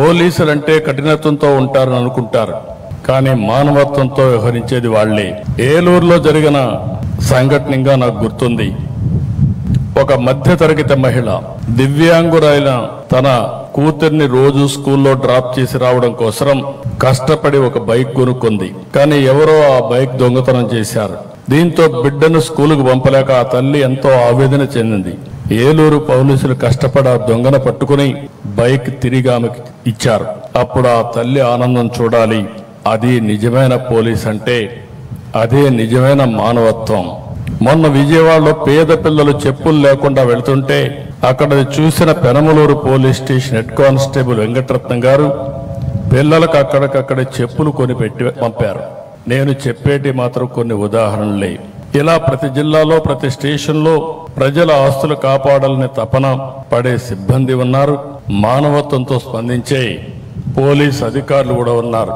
పోలీసులంటే కఠినత్వంతో ఉంటారని అనుకుంటారు, కానీ మానవత్వంతో వ్యవహరించేది వాళ్లే. ఏలూరులో జరిగిన సంఘటనగా నాకు గుర్తుంది. ఒక మధ్యతరగతి మహిళ దివ్యాంగురైన తన కూతుర్ని రోజు స్కూల్లో డ్రాప్ చేసి రావడం కోసం కష్టపడి ఒక బైక్ కొనుక్కుంది. కానీ ఎవరో ఆ బైక్ దొంగతనం చేశారు. దీంతో బిడ్డను స్కూలుకు పంపలేక ఆ తల్లి ఎంతో ఆవేదన చెందింది. ఏలూరు పోలీసులు కష్టపడి ఆ దొంగను పట్టుకుని బైక్ తిరిగి ఆమెకి ఇచ్చారు. అప్పుడు ఆ తల్లి ఆనందం చూడాలి. అది నిజమైన పోలీస్ అంటే, అదే నిజమైన మానవత్వం. మొన్న విజయవాడలో పేద పిల్లలు చెప్పులు లేకుండా వెళుతుంటే అక్కడ చూసిన Penamaluru police station head constable Venkataratnam గారు పిల్లలకు అక్కడికక్కడే చెప్పులు కొనిపెట్టి పంపారు. నేను చెప్పేటి మాత్రం కొన్ని ఉదాహరణలే. ఇలా ప్రతి జిల్లాలో ప్రతి స్టేషన్లో ప్రజల ఆస్తులు కాపాడాలని తపన పడే సిబ్బంది ఉన్నారు. మానవత్వంతో స్పందించే పోలీస్ అధికారులు కూడా ఉన్నారు.